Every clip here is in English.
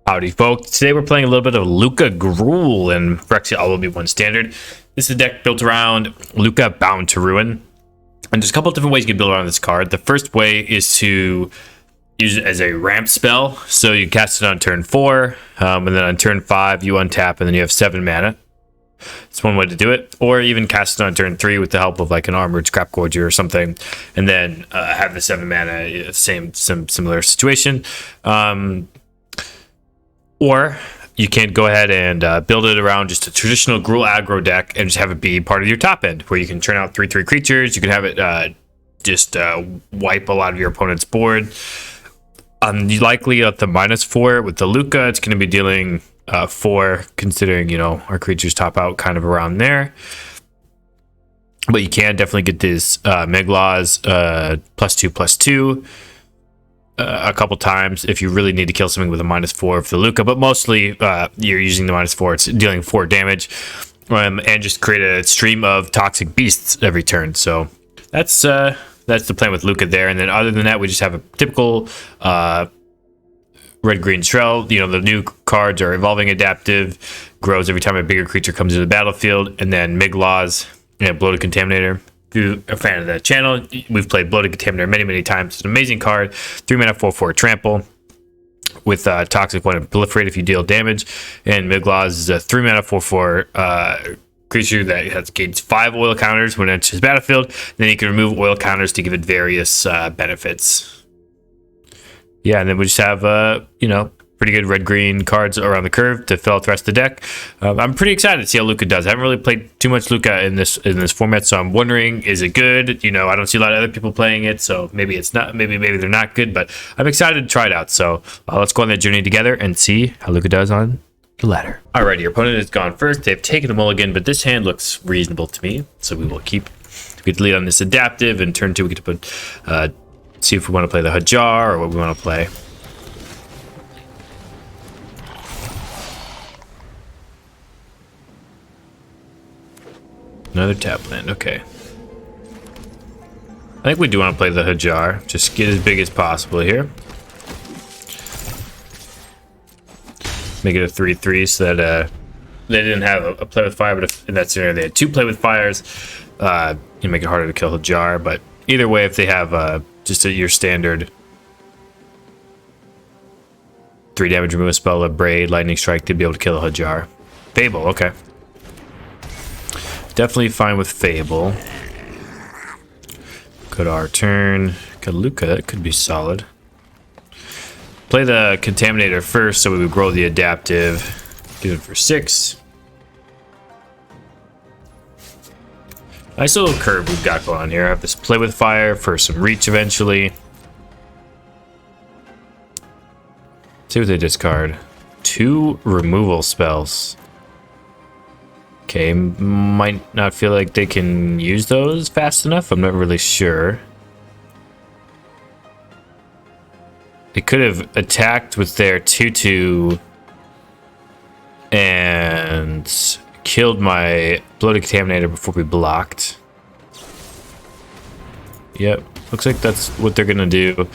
Howdy folks, today we're playing a little bit of Lukka Gruul and Phyrexia all will be one standard. This is a deck built around Lukka Bound to Ruin. And there's a couple of different ways you can build around this card. The first way is to use it as a ramp spell. So you cast it on turn 4, and then on turn 5 you untap and then you have 7 mana. It's one way to do it. Or even cast it on turn 3 with the help of like an Armored Scrap Gorger or something, and then have the 7 mana, similar situation. Or you can go ahead and build it around just a traditional Gruel Aggro deck and just have it be part of your top end, where you can turn out 3/3 creatures. You can have it just wipe a lot of your opponent's board. Likely at the -4 with the Lukka, it's going to be dealing 4, considering, you know, our creatures top out kind of around there. But you can definitely get this Meglaws +2/+2. A couple times if you really need to kill something with a -4 for the Lukka, but mostly you're using the -4. It's dealing 4 damage, and just create a stream of toxic beasts every turn. So that's the plan with Lukka there. And then other than that, we just have a typical red-green Shrell. You know, the new cards are evolving adaptive, grows every time a bigger creature comes into the battlefield, and then Meglaws, Bloated Contaminator. If you're a fan of the channel, we've played Bloated Contaminator many times. It's an amazing card. 3 mana 4/4 trample with toxic 1 and proliferate if you deal damage. And Meglaws is a 3 mana 4/4 creature that gains 5 oil counters when it enters the battlefield. Then you can remove oil counters to give it various benefits. Yeah, and then we just have pretty good red-green cards around the curve to fill out the rest of the deck. I'm pretty excited to see how Lukka does. I haven't really played too much Lukka in this format, so I'm wondering, is it good? You know, I don't see a lot of other people playing it, so maybe it's not. Maybe they're not good, but I'm excited to try it out. So let's go on that journey together and see how Lukka does on the ladder. Alrighty, your opponent has gone first. They've taken a mulligan, but this hand looks reasonable to me, so we will keep. We get to lead on this adaptive, and turn 2 we get to put see if we want to play the Hajar or what we want to play. Another tap land, okay. I think we do want to play the Hajar. Just get as big as possible here. Make it a 3/3 so that they didn't have a play with fire, but if in that scenario they had 2 play with fires, you make it harder to kill Hajar. But either way, if they have just your standard 3 damage remove a spell, a Braid, Lightning Strike to be able to kill a Hajar. Fable, okay. Definitely fine with Fable. Go to our turn. Got Lukka, that could be solid. Play the Contaminator first so we would grow the adaptive. Get it for 6. Nice little curve we've got going on here. I have this play with fire for some reach eventually. See what they discard. 2 removal spells. Okay, might not feel like they can use those fast enough. I'm not really sure. They could have attacked with their 2/2 and killed my Bloated Contaminator before we blocked. Yep, looks like that's what they're gonna do.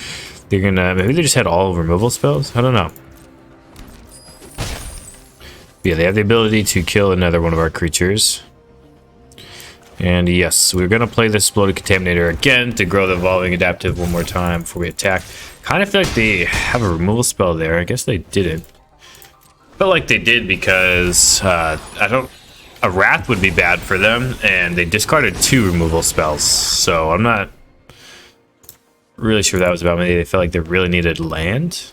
They're gonna, maybe they just had all removal spells? I don't know. Yeah, they have the ability to kill another one of our creatures. And yes, we're going to play this Bloated Contaminator again to grow the Evolving Adaptive one more time before we attack. Kind of feel like they have a removal spell there. I guess they didn't. Felt like they did because a Wrath would be bad for them, and they discarded 2 removal spells. So I'm not really sure what that was about. Maybe they felt like they really needed land?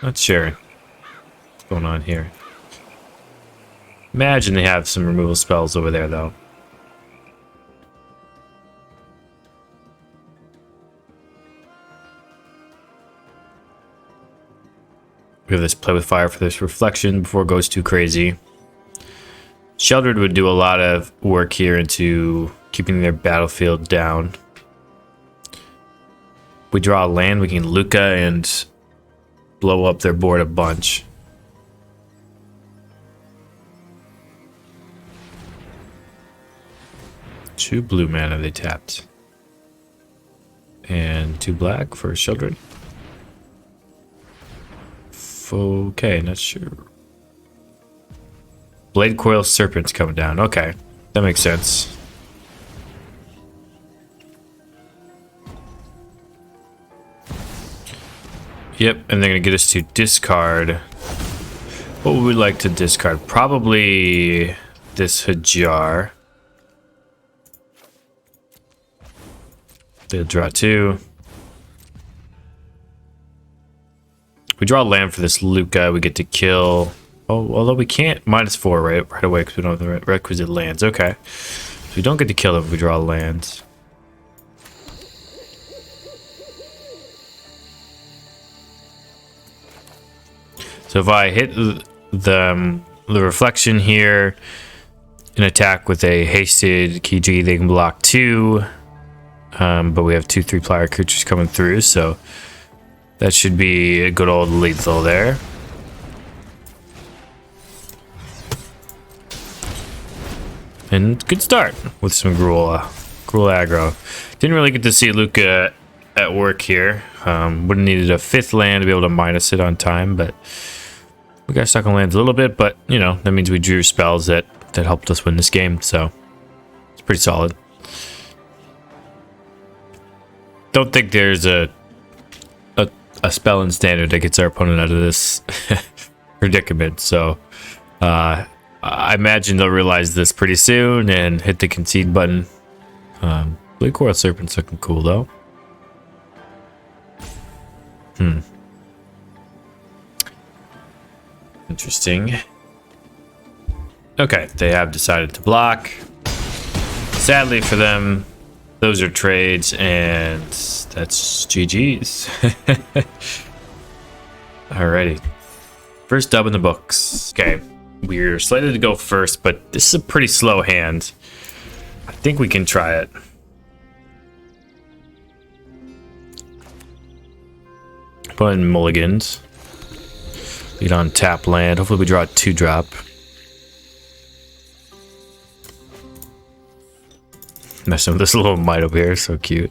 Not sure what's going on here. Imagine they have some removal spells over there, though. We have this play with fire for this reflection before it goes too crazy. Sheldred would do a lot of work here into keeping their battlefield down. We draw a land, we can Lukka and blow up their board a bunch. Two blue mana they tapped. And 2 black for Sheldred. Okay, not sure. Blade Coil Serpent's coming down. Okay, that makes sense. Yep, and they're gonna get us to discard. What would we like to discard? Probably this Hajar. They'll draw 2. We draw land for this Lukka, we get to kill. Oh, although we can't -4 right away because we don't have the requisite lands. Okay, so we don't get to kill them if we draw lands. So if I hit the reflection here and attack with a hasted Kiji, they can block 2. But we have 2 3-flyer creatures coming through, so that should be a good old lethal there. And good start with some Gruel Aggro. Didn't really get to see Lukka at work here. Would have needed a 5th land to be able to minus it on time, but we got stuck on lands a little bit. But you know, that means we drew spells that helped us win this game, so it's pretty solid. Don't think there's a spell in standard that gets our opponent out of this predicament, so I imagine they'll realize this pretty soon and hit the concede button. Blade Coil Serpent's looking cool though. Interesting. Okay, they have decided to block. Sadly for them, those are trades, and that's GG's. Alrighty. First dub in the books. Okay, we're slated to go first, but this is a pretty slow hand. I think we can try it. Put in mulligans. Lead on tap land. Hopefully we draw a 2-drop. Messing with this little mite over here, so cute.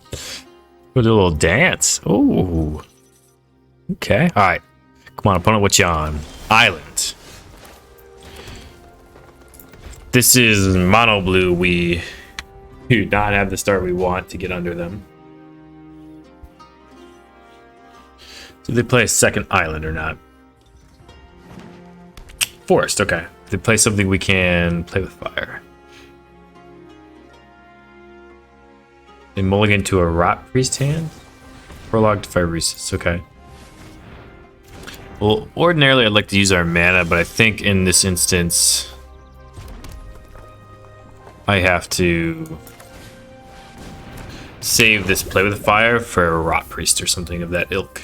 With a little dance. Oh. Okay. Alright. Come on, opponent, what you on? Island. This is mono blue. We do not have the start we want to get under them. Did they play a second island or not? Forest, okay. If they play something we can play with fire. They mulligan to a Rot Priest hand? Prologue to Phyrexia, okay. Well, ordinarily I'd like to use our mana, but I think in this instance I have to save this play with fire for a Rot Priest or something of that ilk.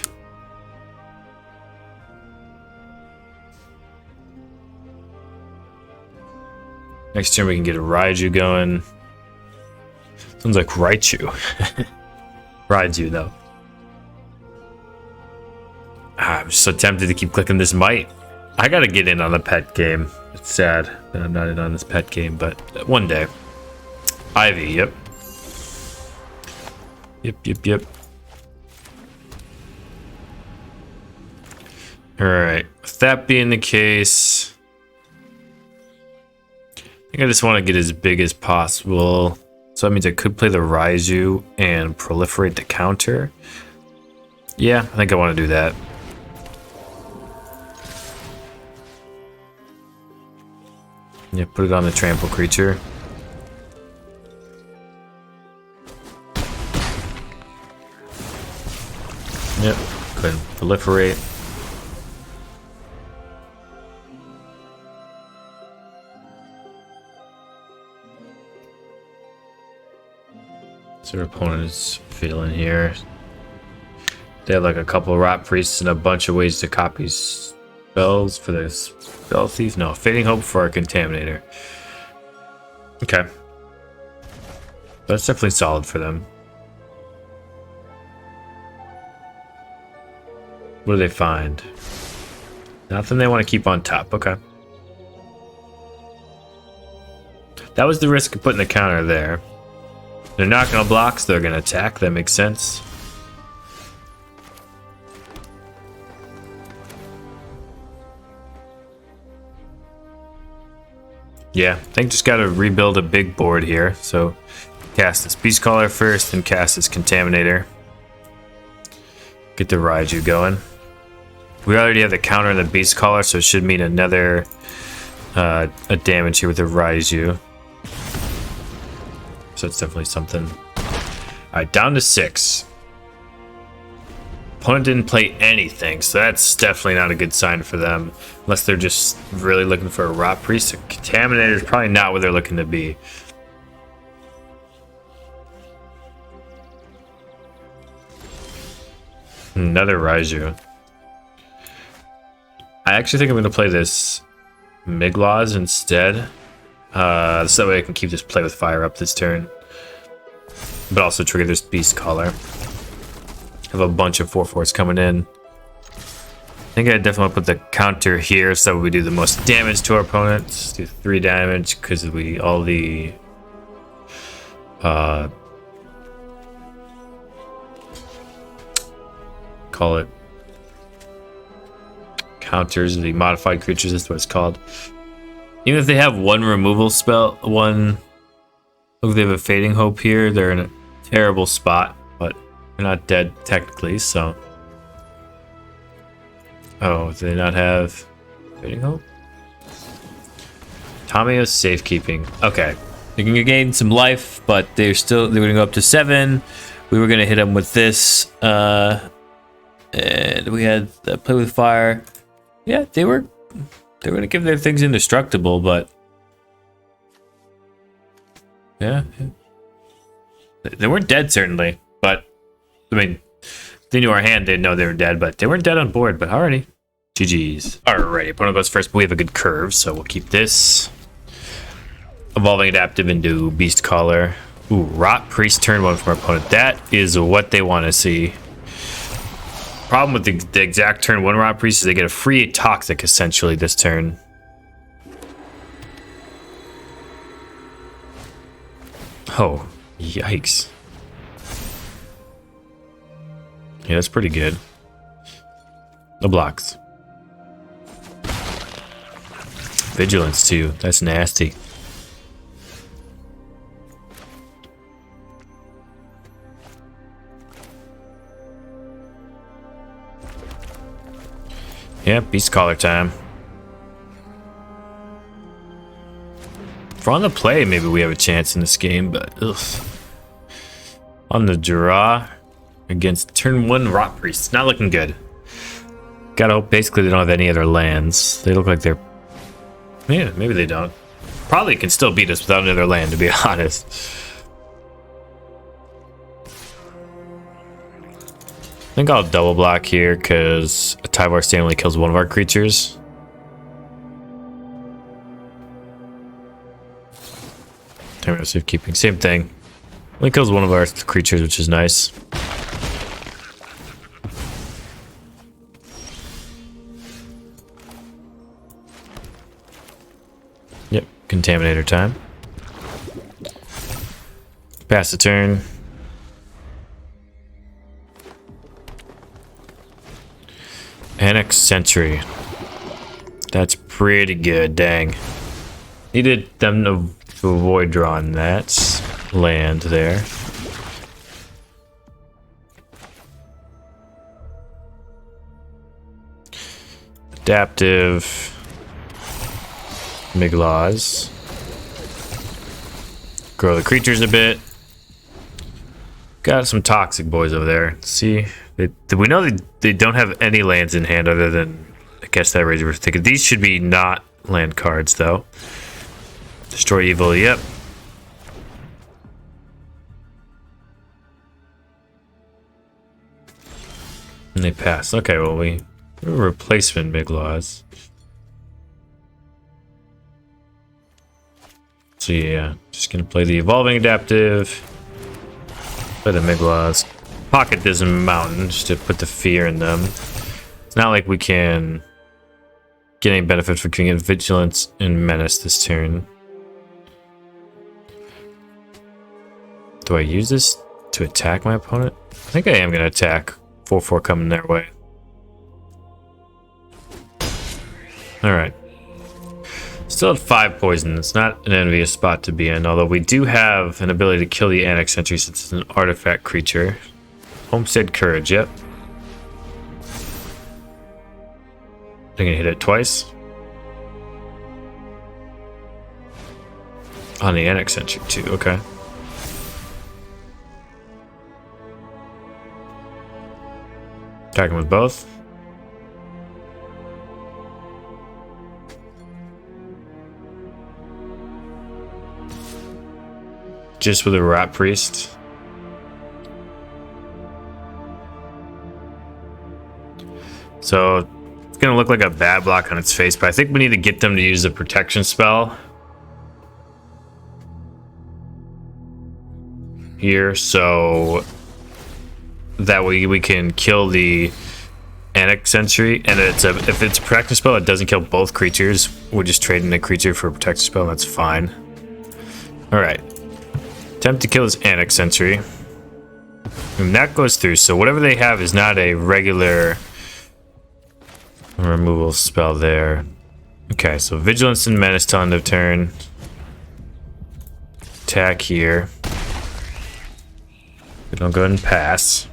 Next turn we can get a Raiju going. Sounds like Raichu. Raiju though. I'm so tempted to keep clicking this might. I gotta get in on the pet game. It's sad that I'm not in on this pet game, but one day. Ivy, yep. Yep. Alright, with that being the case, I think I just want to get as big as possible. So that means I could play the Raiju and proliferate the counter. Yeah, I think I want to do that. Yeah, put it on the trample creature. Yep, go ahead and proliferate. So our opponent is feeling here. They have like a couple of Rot Priests and a bunch of ways to copy spells for this Spell Thief. No, Fading Hope for our Contaminator. Okay. That's definitely solid for them. What do they find? Nothing they want to keep on top. Okay. That was the risk of putting the counter there. They're not going to block, so they're going to attack. That makes sense. Yeah, I think just gotta rebuild a big board here. So cast this Beast Caller first, then cast this Contaminator. Get the Raiju going. We already have the counter on the Beast Caller, so it should mean another a damage here with the Raiju. So it's definitely something. Alright, down to 6. Opponent didn't play anything, so that's definitely not a good sign for them. Unless they're just really looking for a Rot Priest. A Contaminator is probably not what they're looking to be. Another Raiju. I actually think I'm going to play this Miglaws instead. So that way I can keep this Play with Fire up this turn. But also trigger this Beast Caller. Have a bunch of 4/4s coming in. I think I definitely put the counter here so we do the most damage to our opponents. Do 3 damage because we all the call it counters, the modified creatures, that's what it's called. Even if they have one removal spell, look, they have a Fading Hope here, they're in a terrible spot, but they're not dead technically, so. Oh, do they not have Fading Hope? Tamiyo's Safekeeping. Okay. They can gain some life, but they're gonna go up to 7. We were gonna hit them with this. And we had Play with Fire. Yeah, they were gonna give their things indestructible, but yeah. They weren't dead certainly, but I mean, they knew our hand, they didn't know they were dead, but they weren't dead on board, but alrighty. GG's. Alrighty, opponent goes first, but we have a good curve, so we'll keep this. Evolving Adaptive into Beast Caller. Ooh, Rot Priest turn 1 from our opponent. That is what they want to see. Problem with the exact turn 1 Rot Priest is they get a free Toxic essentially this turn. Oh, yikes. Yeah, that's pretty good. No blocks. Vigilance too, that's nasty. Yeah, Beast Caller time. If we're on the play, maybe we have a chance in this game, but ugh. On the draw against turn 1 Rot Priest, not looking good. Gotta hope basically they don't have any other lands. They look like they're... Yeah, maybe they don't. Probably can still beat us without another land, to be honest. I think I'll double block here because a Tyvar Stand only kills one of our creatures. Time Safekeeping, same thing. Only kills one of our creatures, which is nice. Yep, Contaminator time. Pass the turn. Annex Sentry. That's pretty good, dang. Needed them to avoid drawing that land there. Adaptive. Miglaws. Grow the creatures a bit. Got some toxic boys over there. See, we know they don't have any lands in hand other than, I guess, that Razor Ticket. These should be not land cards, though. Destroy Evil, yep. And they pass. Okay, well, we replacement Miglaws. So yeah, just gonna play the Evolving Adaptive. Play the Miglaws. Pocket this mountain just to put the fear in them. It's not like we can get any benefit for getting Vigilance and Menace this turn. Do I use this to attack my opponent? I think I am gonna attack. 4/4 coming their way. Alright. Still at 5 poison. It's not an envious spot to be in, although we do have an ability to kill the Annex Sentry since it's an artifact creature. Homestead Courage, yep. I'm gonna hit it twice. On the Annex Sentry too, okay. Attacking with both. Just with a Rat Priest. So it's gonna look like a bad block on its face, but I think we need to get them to use the protection spell here, so that way we can kill the Annex Sentry. And if it's a protection spell, it doesn't kill both creatures. We're just trading a creature for a protection spell. That's fine. All right. Attempt to kill this Annex Sentry. And that goes through, so whatever they have is not a regular removal spell there. Okay, so Vigilance and Menace till end of turn. Attack here. We don't go ahead and pass.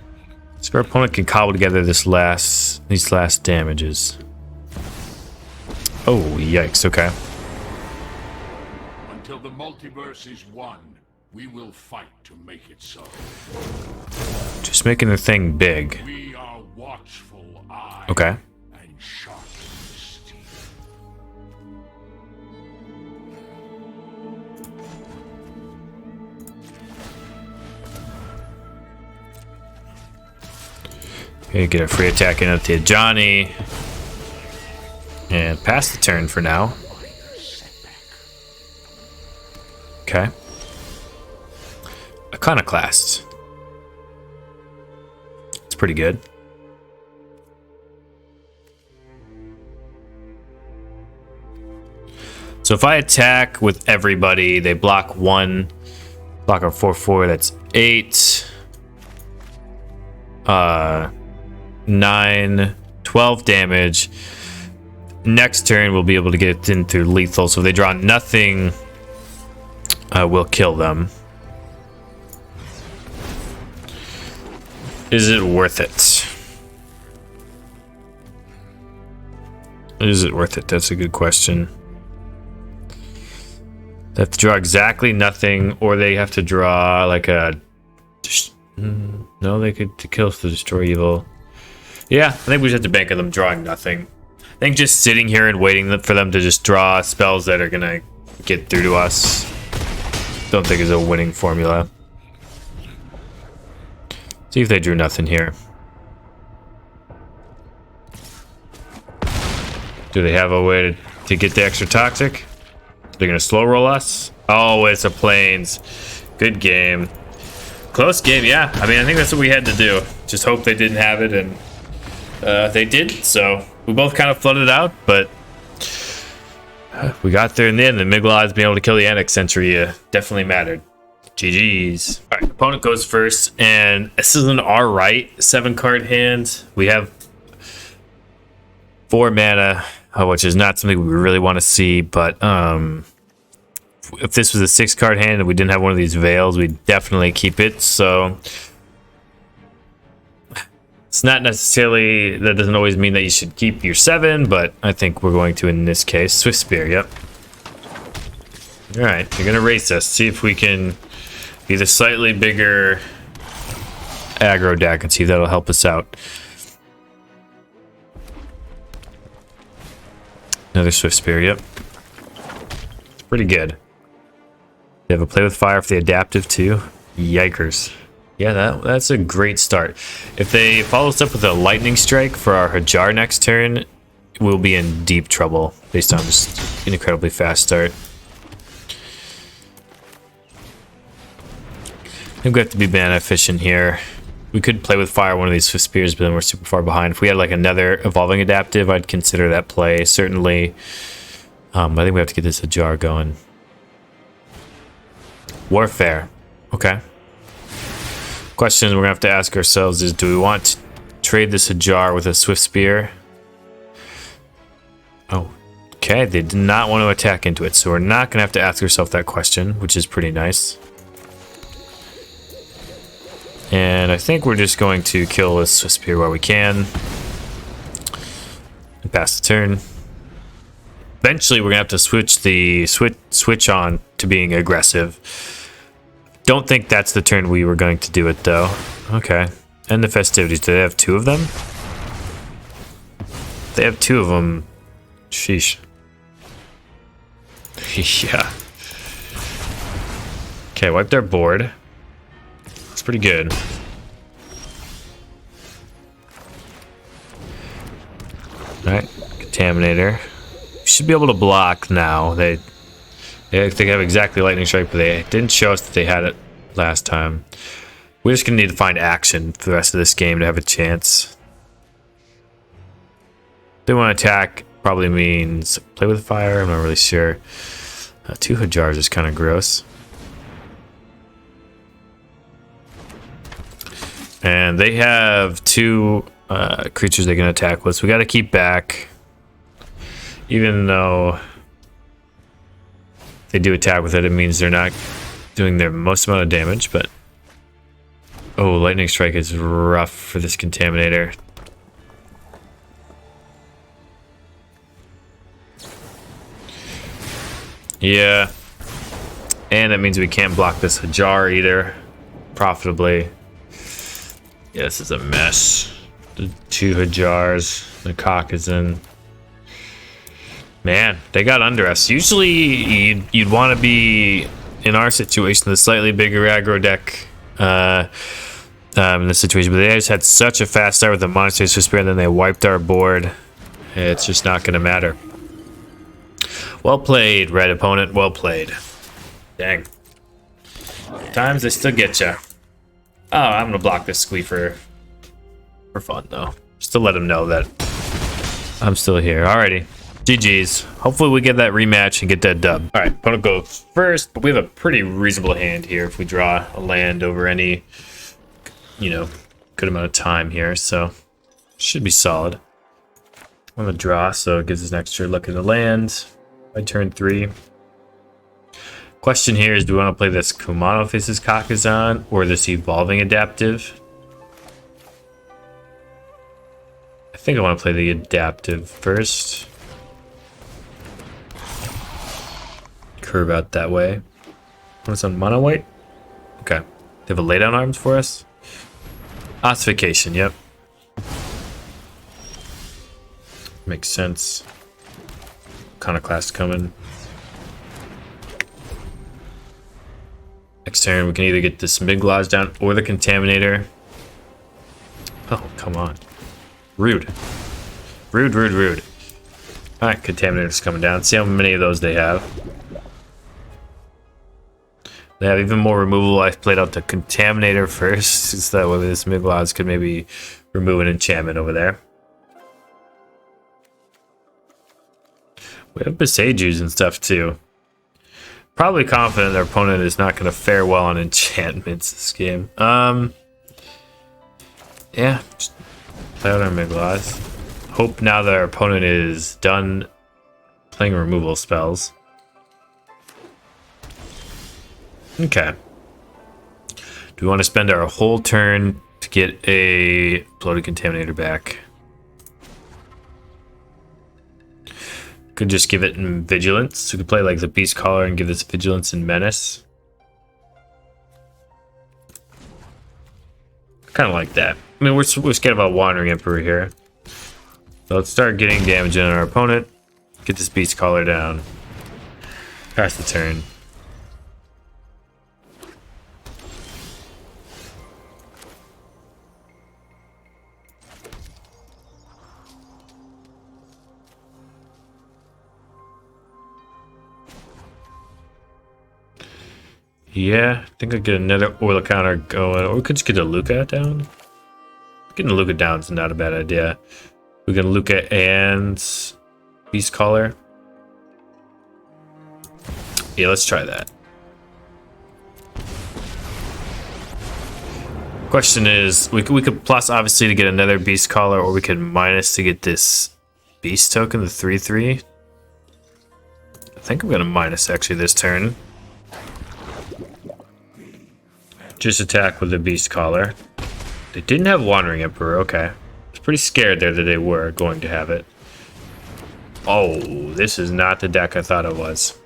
So our opponent can cobble together these last damages. Oh, yikes, okay. Until the multiverse is one, we will fight to make it so. Just making the thing big. We are watchful eye Okay. and sharp steel. Okay, get a free attack in at the Johnny. And pass the turn for now. Okay. Iconoclast. It's pretty good. So if I attack with everybody, they block one. Block a 4/4, that's 8. 9, 12 damage. Next turn, we'll be able to get into lethal. So if they draw nothing, we'll kill them. Is it worth it? Is it worth it? That's a good question. They have to draw exactly nothing, or they have to draw like a... No, they could kill to destroy evil. Yeah, I think we just have to bank on them drawing nothing. I think just sitting here and waiting for them to just draw spells that are gonna get through to us, don't think is a winning formula. See if they drew nothing here. Do they have a way to get the extra toxic? They're gonna slow roll us? Oh, it's a plains. Good game. Close game, yeah. I mean, I think that's what we had to do. Just hope they didn't have it, and they did. So we both kind of flooded out, but we got there in the end. The Miglaws being able to kill the Annex Sentry definitely mattered. GG's. All right, opponent goes first, and this is an alright 7-card hand. We have 4 mana, which is not something we really want to see, but if this was a 6-card hand and we didn't have one of these veils, we'd definitely keep it. So it's not necessarily, that doesn't always mean that you should keep your 7, but I think we're going to in this case. Swift Spear, yep. All right, you're gonna race us. See if we can be the slightly bigger aggro deck and see if that'll help us out. Another Swift Spear, yep. It's pretty good. They have a play with fire for the adaptive too. Yikers. Yeah, that's a great start. If they follow us up with a lightning strike for our Hajar next turn, we'll be in deep trouble based on just an incredibly fast start. I think we have to be mana efficient here. We could play with fire one of these Swift Spears, but then we're super far behind. If we had like another evolving adaptive, I'd consider that play. Certainly, I think we have to get this Hajar going. Warfare. Okay. Question we're gonna have to ask ourselves is, do we want to trade this Hajar with a Swift Spear? Oh, Okay, they did not want to attack into it, so we're not going to have to ask ourselves that question, which is pretty nice. And I think we're just going to kill this spear while we can. And pass the turn. Eventually, we're going to have to switch on to being aggressive. Don't think that's the turn we were going to do it, though. Okay. And the festivities. Do they have 2 of them? They have 2 of them. Sheesh. Yeah. Okay, wipe their board. It's pretty good. Alright, Contaminator. Should be able to block now. They have exactly Lightning Strike, but they didn't show us that they had it last time. We're just gonna need to find action for the rest of this game to have a chance. They want to attack, probably means play with fire. I'm not really sure. 2 Hajars is kind of gross. And they have 2 creatures they can attack with, so we got to keep back. Even though they do attack with it, it means they're not doing their most amount of damage, but... Oh, Lightning Strike is rough for this Contaminator. Yeah. And that means we can't block this Hajar either, profitably. Yeah, this is a mess. The 2 Hajars, the cock is in. Man, they got under us. Usually, you'd want to be, in our situation, the slightly bigger aggro deck in this situation. But they just had such a fast start with the Monsters for Spirit, and then they wiped our board. It's just not going to matter. Well played, red opponent. Well played. Dang. Times they still get ya. Oh, I'm going to block this Squeafer for fun, though. Just to let them know that I'm still here. Alrighty. GG's. Hopefully we get that rematch and get that dub. Alright, opponent goes first, but we have a pretty reasonable hand here if we draw a land over any, you know, good amount of time here, so should be solid. I'm going to draw, so it gives us an extra look at the land by turn 3. Question here is, do we want to play this Kumano Faces Kakazan or this Evolving Adaptive? I think I want to play the Adaptive first. Curve out that way. What's on mono white? Okay. They have a laydown arms for us? Ossification, yep. Makes sense. Iconoclast coming. Next turn, we can either get this Miglaws down or the Contaminator. Oh, come on. Rude. Rude, rude, rude. Alright, Contaminator's coming down. See how many of those they have. They have even more removal. I played out the Contaminator first, so that way this Miglaws could maybe remove an enchantment over there. We have Besagers and stuff too. Probably confident their opponent is not going to fare well on enchantments this game. Yeah, just play out our Miglaws. Hope now that our opponent is done playing removal spells. Okay. Do we want to spend our whole turn to get a Bloated Contaminator back? Could just give it in Vigilance. We could play like the Beast Caller and give this Vigilance and Menace. Kind of like that. I mean, we're scared about Wandering Emperor here. So let's start getting damage on our opponent. Get this Beast Caller down. Pass the turn. Yeah, I think I'll get another oil counter going, or we could just get a Lukka down. Getting a Lukka down is not a bad idea. We can Lukka and Beast Caller. Yeah, let's try that. Question is, we could plus obviously to get another Beast Caller, or we could minus to get this Beast token, the 3/3. think I'm gonna minus actually this turn. Just attack with the Beast Collar. They didn't have Wandering Emperor, okay. I was pretty scared there that they were going to have it. Oh, this is not the deck I thought it was.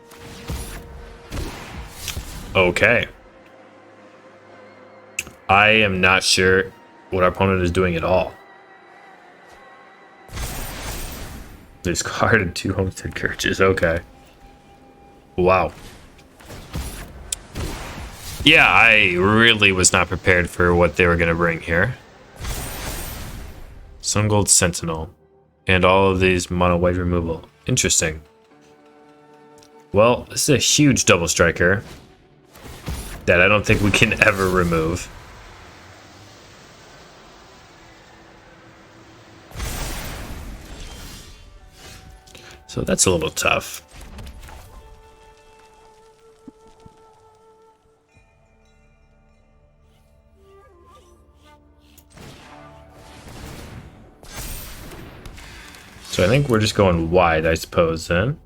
Okay. I am not sure what our opponent is doing at all. This card and 2 Homestead Courages, okay. Wow. Yeah, I really was not prepared for what they were going to bring here. Sun Gold Sentinel. And all of these mono white removal. Interesting. Well, this is a huge double striker that I don't think we can ever remove. So that's a little tough. So I think we're just going wide, I suppose, then.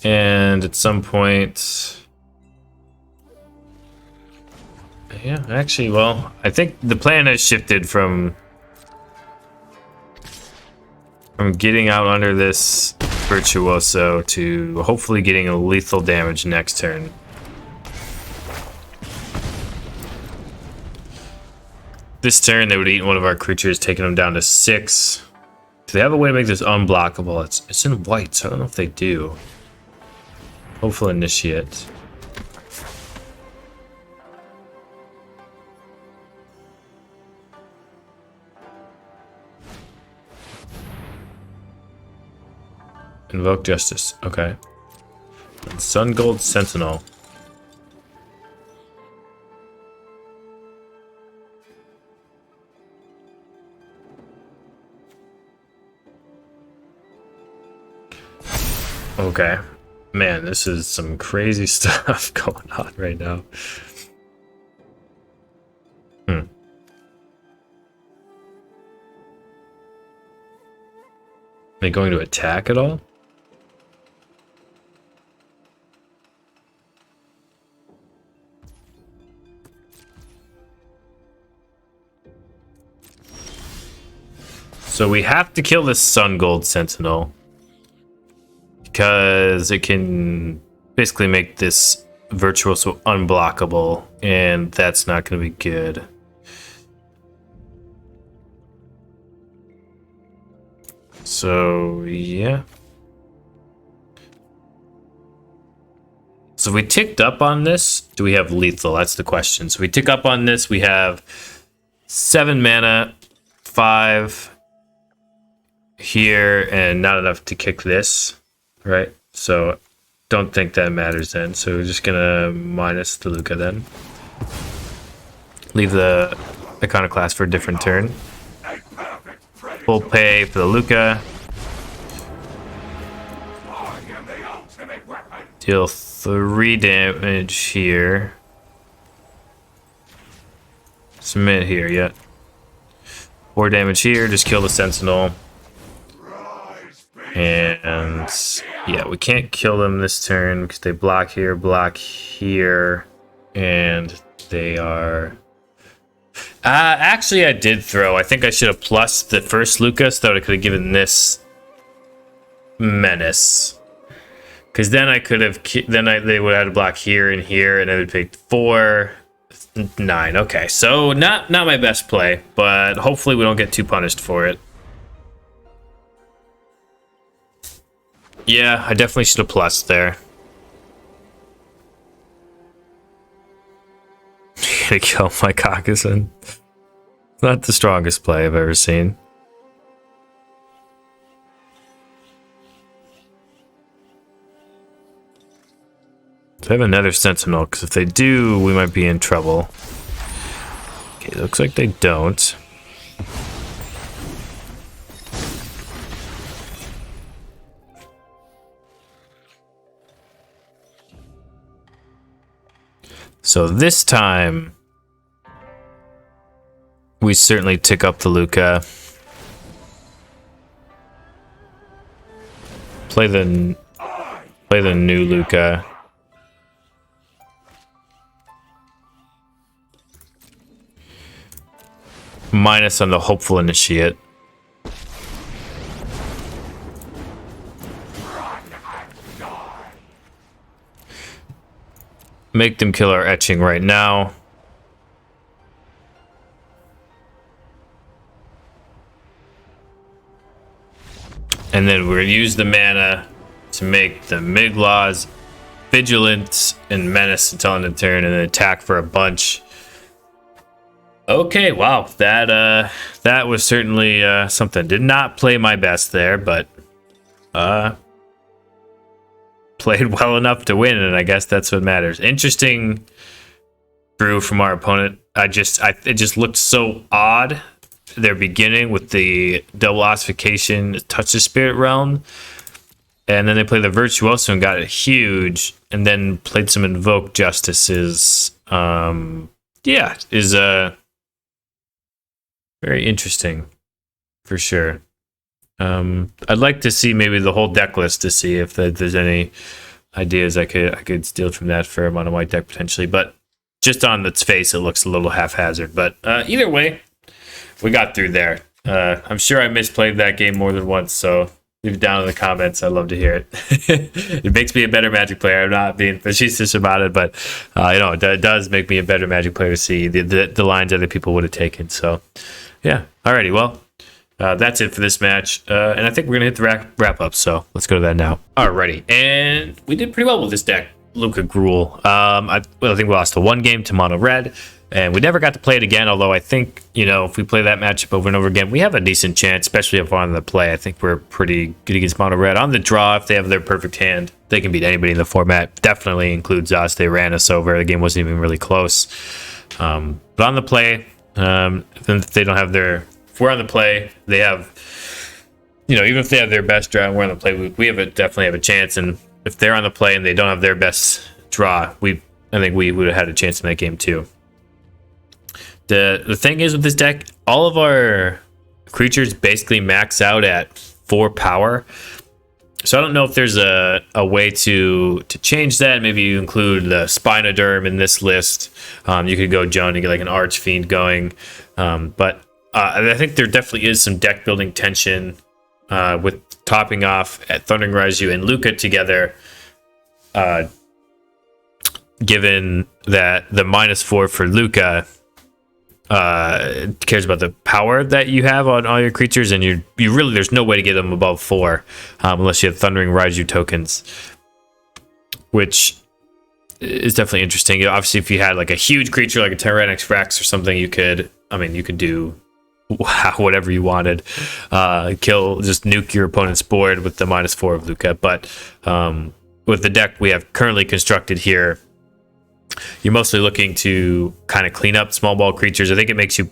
And at some point... Yeah, actually, well, I think the plan has shifted from getting out under this Virtuoso to hopefully getting a lethal damage next turn. This turn, they would eat one of our creatures, taking them down to 6. Do they have a way to make this unblockable? It's in white, so I don't know if they do. Hopeful Initiate. Invoke Justice. Okay. And Sun Gold Sentinel. Okay. Man, this is some crazy stuff going on right now. Are they going to attack at all? So we have to kill this Sun Gold Sentinel because it can basically make this Virtuoso unblockable, and that's not going to be good. So, yeah. So we ticked up on this. Do we have lethal? That's the question. So we tick up on this. We have 7 mana, 5 here, and not enough to kick this, right? So don't think that matters then. So we're just gonna minus the Lukka then. Leave the Iconoclast for a different turn. Full pay for the Lukka. Deal 3 damage here. Submit here, yeah. 4 damage here, just kill the Sentinel. And yeah, we can't kill them this turn because they block here, and they are... actually, I did throw. I think I should have plussed the first Lukka so that I could have given this Menace. Because then I could have... they would have had to block here, and I would pick 4, 9. Okay, so not my best play, but hopefully we don't get too punished for it. Yeah, I definitely should have plussed there. Gonna kill my Caucason. Not the strongest play I've ever seen. So I have another Sentinel, because if they do, we might be in trouble. Okay, looks like they don't. So this time, we certainly tick up the Lukka. play the new Lukka. Minus on the hopeful initiate. Make them kill our etching right now. And then we're gonna use the mana to make the Miglaws Vigilance and Menace until end of turn, and then attack for a bunch. Okay, wow, that was certainly something. Did not play my best there, but played well enough to win, and I guess that's what matters. Interesting brew from our opponent. It just looked so odd their beginning with the double ossification, touch the spirit realm, and then they played the virtuoso and got it huge, and then played some invoke justices. Yeah, is very interesting for sure. I'd like to see maybe the whole deck list to see if there's any ideas I could steal from that for a mono white deck potentially, but just on its face it looks a little haphazard. But either way, we got through there. I'm sure I misplayed that game more than once, so leave it down in the comments. I'd love to hear it. It makes me a better Magic player. I'm not being facetious about it, but it does make me a better Magic player to see the lines other people would have taken. So yeah, alrighty, well, that's it for this match, and I think we're gonna hit the wrap up, so let's go to that now. Alrighty, and we did pretty well with this deck, Lukka Gruul. I think we lost to one game to mono red, and we never got to play it again, although I think, if we play that matchup over and over again, we have a decent chance, especially if we're on the play. I think we're pretty good against mono red. On the draw, if they have their perfect hand, they can beat anybody in the format. Definitely includes us. They ran us over. The game wasn't even really close. But on the play, if they don't have their... If we're on the play, they have... even if they have their best draw and we're on the play, we definitely have a chance. And if they're on the play and they don't have their best draw, I think we would have had a chance in that game too. The thing is with this deck, all of our creatures basically max out at 4 power. So I don't know if there's a way to change that. Maybe you include the Spinoderm in this list. You could go Joan and get like an Archfiend going. But I think there definitely is some deck building tension with topping off at Thundering Raiju and Lukka together. Given that the -4 for Lukka cares about the power that you have on all your creatures, and you really, there's no way to get them above 4 unless you have Thundering Raiju tokens, which is definitely interesting. Obviously, if you had like a huge creature like a Tyrannix Rex or something, you could do whatever you wanted, just nuke your opponent's board with the -4 of Lukka. But with the deck we have currently constructed here, you're mostly looking to kind of clean up small ball creatures. I think it makes you,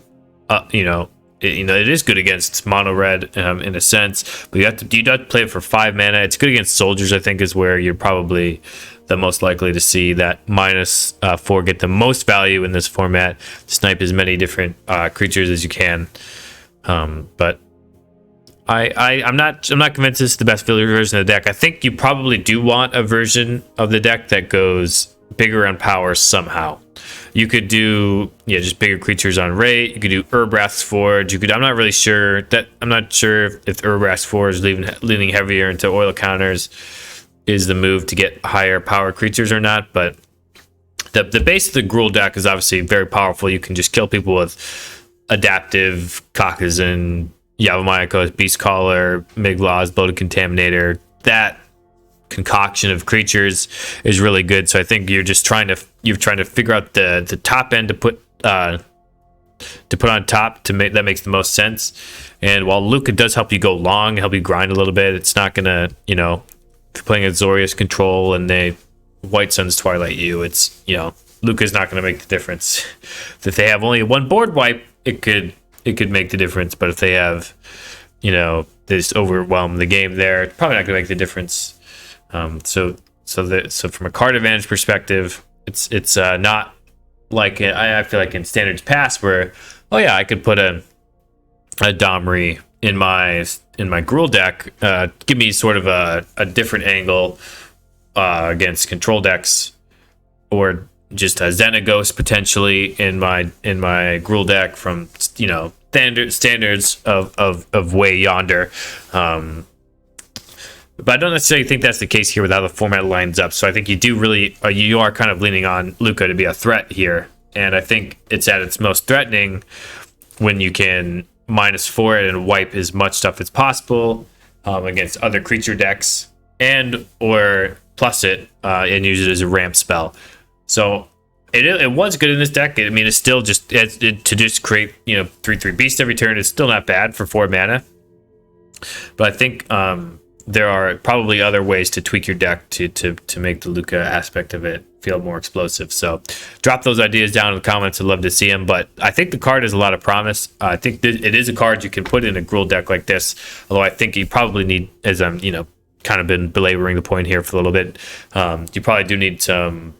it is good against mono red in a sense, but you have to play it for 5 mana. It's good against soldiers. I think is where you're probably the most likely to see that -4 get the most value in this format. Snipe as many different creatures as you can, but I'm not convinced this is the best version of the deck. I think you probably do want a version of the deck that goes bigger on power somehow. You could do just bigger creatures on rate. You could do Urbrath's Forge. I'm not sure if Urbrath's Forge leaning heavier into oil counters is the move to get higher power creatures or not. But the base of the Gruel deck is obviously very powerful. You can just kill people with adaptive Kakazin, Yavimaya, Beast Caller, Miglaws, Bloated Contaminator. That concoction of creatures is really good. So I think you're trying to figure out the top end to put on top that makes the most sense. And while Lukka does help you go long, help you grind a little bit, it's not gonna, if you're playing a Zorius control and they White Sun's Twilight you, it's Lukka's not gonna make the difference. If they have only one board wipe, it could make the difference. But if they have they just overwhelm the game there, it's probably not gonna make the difference. So from a card advantage perspective, it's not like I feel like in Standards Pass where I could put a Domri in my my Gruel deck, give me sort of a different angle against control decks, or just a Xenaghost potentially in my Gruel deck from, you know, standards of way yonder. But I don't necessarily think that's the case here with how the format lines up. So I think you do really, you are kind of leaning on Lukka to be a threat here. And I think it's at its most threatening when you can -4 it and wipe as much stuff as possible against other creature decks, and or plus it and use it as a ramp spell. So it was good in this deck. I mean, it's still just to just create, you know, 3/3 beast every turn is still not bad for 4 mana. But I think there are probably other ways to tweak your deck to make the Lukka aspect of it feel more explosive. So drop those ideas down in the comments. I'd love to see them. But I think the card has a lot of promise. I think it is a card you can put in a Gruel deck like this. Although I think you probably need, as I'm, you know, kind of been belaboring the point here for a little bit, you probably do need some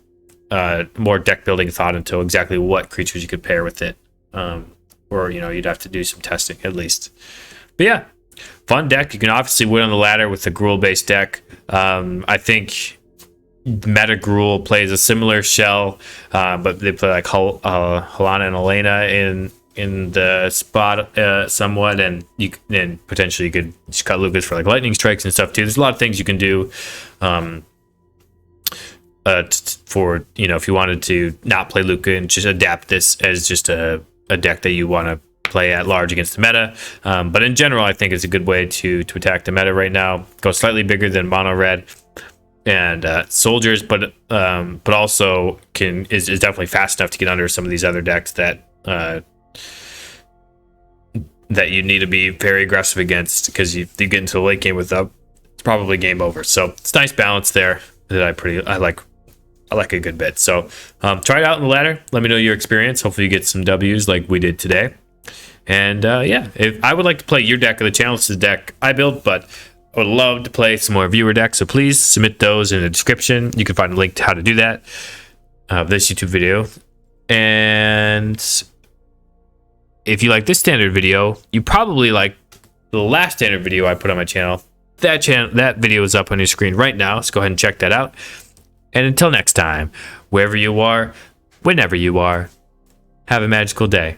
more deck building thought into exactly what creatures you could pair with it. Or, you know, you'd have to do some testing at least. But yeah, fun deck. You can obviously win on the ladder with the Gruel based deck. I think Meta Gruel plays a similar shell, but they play like Helena and Elena in the spot somewhat, and potentially you could just cut Lucas for like lightning strikes and stuff too. There's a lot of things you can do for, you know, if you wanted to not play Lukka and just adapt this as just a deck that you want to play at large against the meta. But in general, I think it's a good way to attack the meta right now. Go slightly bigger than mono red and soldiers, but also is definitely fast enough to get under some of these other decks that you need to be very aggressive against, because you get into the late game with them, it's probably game over. So it's nice balance there that I like a good bit. So try it out in the ladder. Let me know your experience. Hopefully you get some W's like we did today. And yeah, if I would like to play your deck of the channel, this is the deck I built, but I would love to play some more viewer decks. So please submit those in the description. You can find a link to how to do that of this YouTube video. And if you like this standard video, you probably like the last standard video I put on my channel. That video is up on your screen right now, so go ahead and check that out. And until next time, wherever you are, whenever you are, have a magical day.